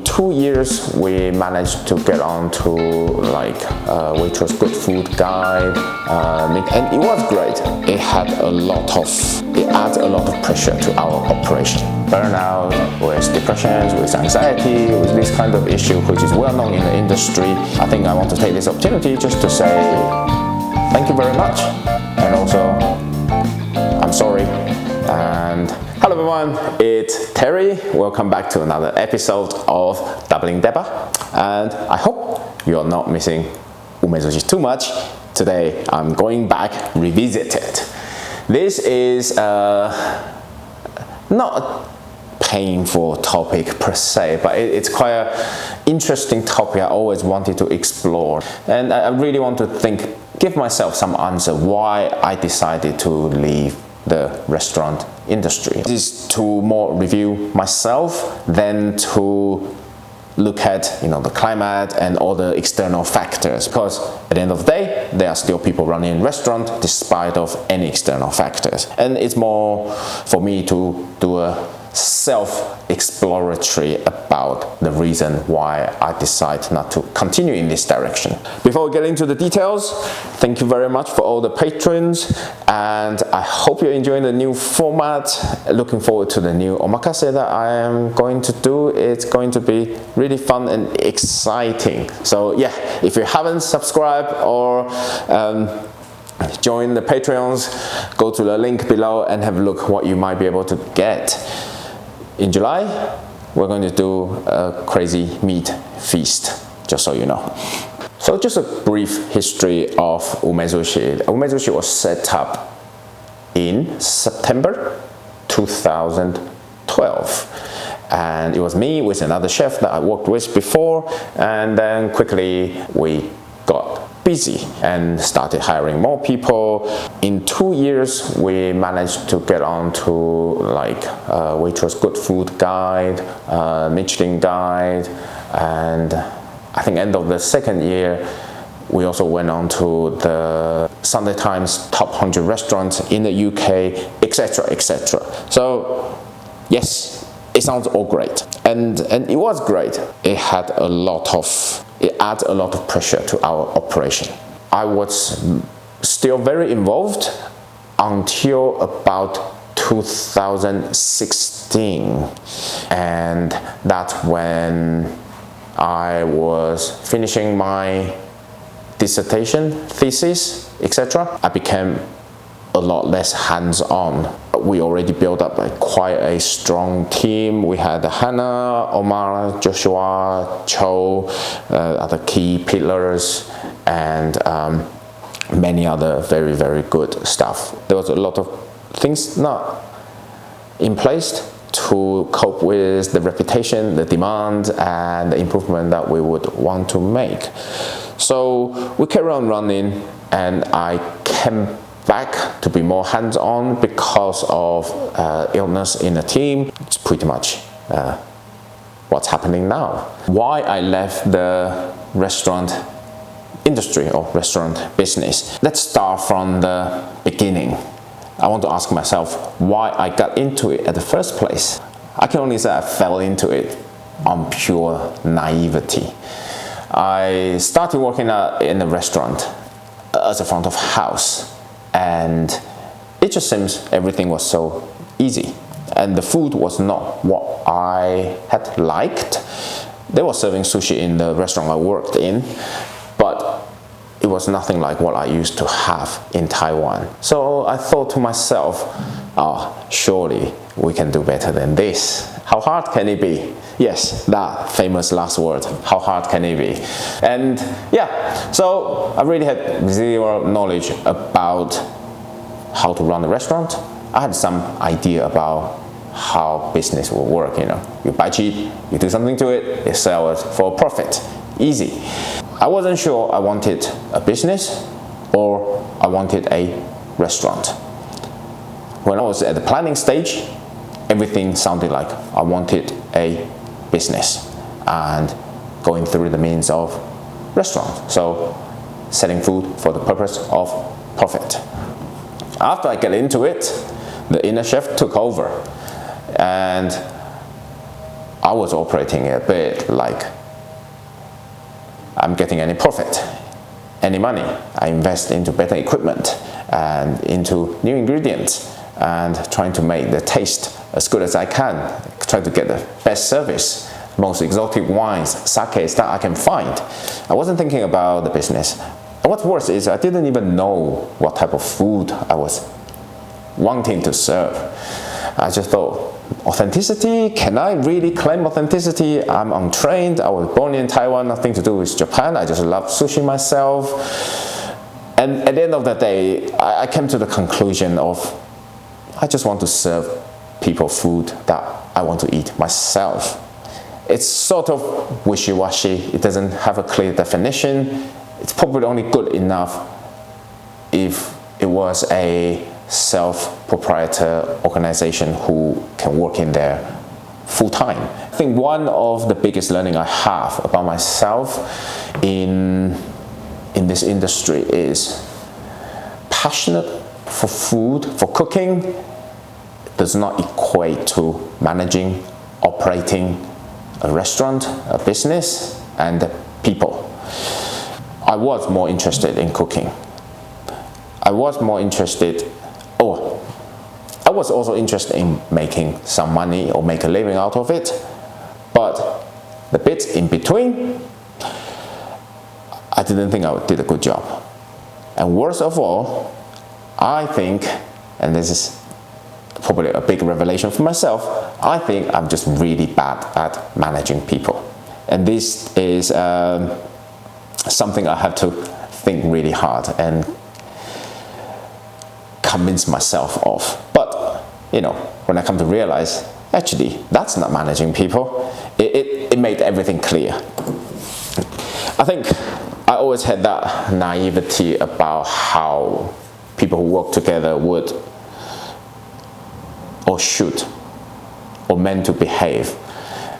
2 years we managed to get on to like Waitrose Good Food guide, and it was great. It adds a lot of pressure to our operation. Burnout, with depressions, with anxiety, with this kind of issue which is well known in the industry. I think I want to take this opportunity just to say thank you very much, and also I'm sorry. And hello everyone, it's Terry. Welcome back to another episode of Doubling Deppa, and I hope you're not missing Umezushi too much. Today I'm going back revisited. This is not a painful topic per se, but it's quite an interesting topic I always wanted to explore, and I really want to give myself some answer why I decided to leave the restaurant industry. This is to more review myself than to look at the climate and all the external factors, because at the end of the day there are still people running restaurant despite of any external factors, and it's more for me to do a self-exploratory about the reason why I decide not to continue in this direction. Before we get into the details, thank you very much for all the patrons, and I hope you're enjoying the new format. Looking forward to the new omakase that I am going to do. It's going to be really fun and exciting. So yeah, if you haven't subscribed or join the Patreons, go to the link below and have a look what you might be able to get. In July, we're going to do a crazy meat feast, just so you know. So just a brief history of Umezushi. Umezushi was set up in September 2012. And it was me with another chef that I worked with before, and then quickly we got busy and started hiring more people. In 2 years we managed to get on to like Waitrose Good Food guide, Michelin guide, and I think end of the second year we also went on to the Sunday Times top 100 restaurants in the UK, etc, etc. So yes, it sounds all great, and it was great. It adds a lot of pressure to our operation. I was still very involved until about 2016, and that's when I was finishing my dissertation, thesis, etc. I became a lot less hands-on. We already built up quite a strong team. We had Hannah, Omar, Joshua, Cho, other key pillars, and many other very, very good staff. There was a lot of things not in place to cope with the reputation, the demand, and the improvement that we would want to make. So we carried on running, and I came back to be more hands-on because of illness in the team. It's pretty much what's happening now. Why I left the restaurant industry or restaurant business. Let's start from the beginning. I want to ask myself why I got into it at the first place. I can only say I fell into it on pure naivety. I started working in a restaurant as a front of house, and it just seems everything was so easy, and the food was not what I had liked. They were serving sushi in the restaurant I worked in, but it was nothing like what I used to have in Taiwan. So I thought to myself, surely we can do better than this. How hard can it be? Yes, that famous last word, how hard can it be? And yeah, so I really had zero knowledge about how to run a restaurant. I had some idea about how business will work. You buy cheap, you do something to it, you sell it for a profit. Easy. I wasn't sure I wanted a business or I wanted a restaurant. When I was at the planning stage, everything sounded like I wanted a business and going through the means of restaurant. So selling food for the purpose of profit. After I get into it, the inner chef took over, and I was operating a bit like I'm getting any profit, any money. I invest into better equipment and into new ingredients and trying to make the taste as good as I can, try to get the best service, most exotic wines, sakes that I can find. I wasn't thinking about the business. And what's worse is I didn't even know what type of food I was wanting to serve. I just thought, authenticity? Can I really claim authenticity? I'm untrained. I was born in Taiwan, nothing to do with Japan. I just love sushi myself. And at the end of the day, I came to the conclusion of I just want to serve people food that I want to eat myself. It's sort of wishy-washy. It doesn't have a clear definition. It's probably only good enough if it was a self-proprietor organization who can work in there full-time. I think one of the biggest learning I have about myself in this industry is passionate for food, for cooking, does not equate to managing, operating a restaurant, a business, and people. I was more interested in cooking. I was also interested in making some money or make a living out of it, but the bits in between, I didn't think I did a good job. And worst of all, I think, and this is probably a big revelation for myself, I think I'm just really bad at managing people. And this is something I have to think really hard and convince myself of. But, you know, when I come to realize, actually, that's not managing people. It made everything clear. I think I always had that naivety about how people who work together would or should or meant to behave.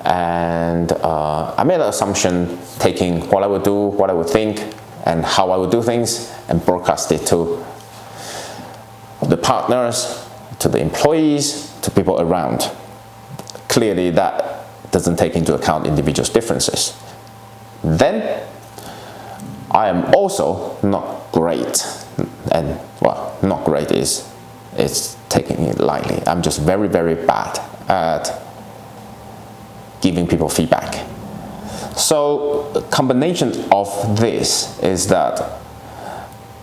And I made an assumption taking what I would do, what I would think, and how I would do things and broadcast it to the partners, to the employees, to people around. Clearly that doesn't take into account individuals' differences. Then I am also not great, and well, not great is taking it lightly. I'm just very, very bad at giving people feedback. So the combination of this is that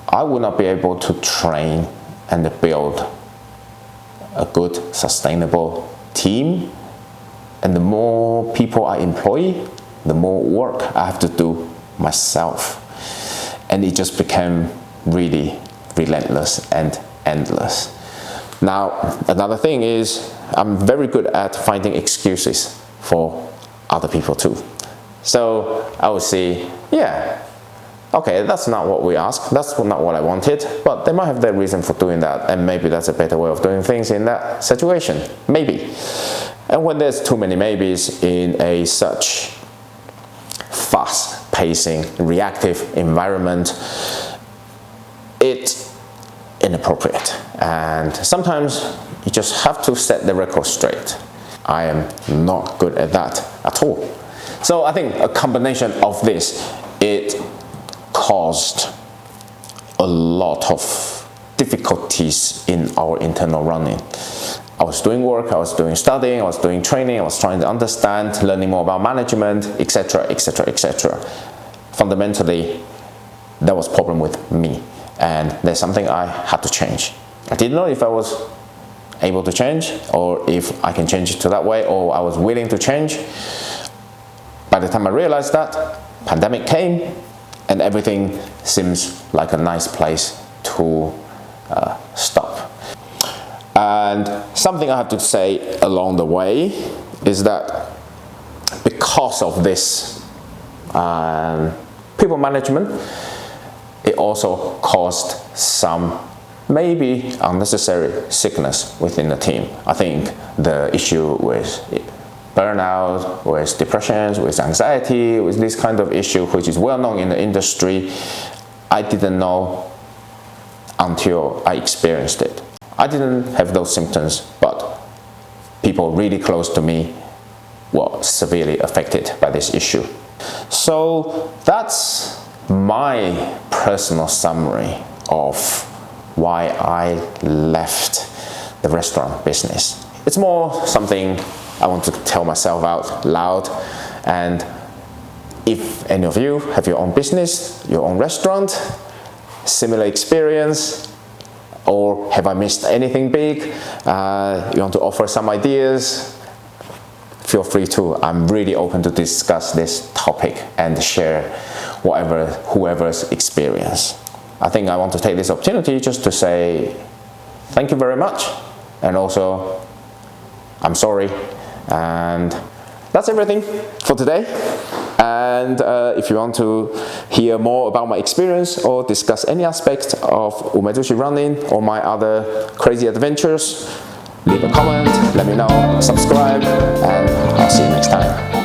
I will not be able to train and build a good, sustainable team. And the more people I employ, the more work I have to do myself. And it just became really relentless and endless. Now, another thing is I'm very good at finding excuses for other people too. So I would say, yeah, okay, that's not what we asked, that's not what I wanted, but they might have their reason for doing that, and maybe that's a better way of doing things in that situation, maybe. And when there's too many maybes in a such fast-pacing, reactive environment, it's inappropriate. And sometimes you just have to set the record straight. I am not good at that at all. So I think a combination of this, it caused a lot of difficulties in our internal running. I was doing work, I was doing studying, I was doing training, I was trying to understand, learning more about management, etc., etc., etc. Fundamentally, there was a problem with me, and there's something I had to change. I didn't know if I was able to change, or if I can change it to that way, or I was willing to change. By the time I realized that, pandemic came, and everything seems like a nice place to stop. And something I have to say along the way is that because of this people management, it also caused some maybe unnecessary sickness within the team. I think the issue with burnout, with depression, with anxiety, with this kind of issue, which is well known in the industry, I didn't know until I experienced it. I didn't have those symptoms, but people really close to me was severely affected by this issue. So that's my personal summary of why I left the restaurant business. It's more something I want to tell myself out loud, and if any of you have your own business, your own restaurant, similar experience, or have I missed anything big, you want to offer some ideas, feel free to. I'm really open to discuss this topic and share whoever's experience. I think I want to take this opportunity just to say thank you very much, and also I'm sorry, and that's everything for today. And if you want to hear more about my experience or discuss any aspect of Umezushi running or my other crazy adventures, leave a comment, let me know, subscribe, and I'll see you next time.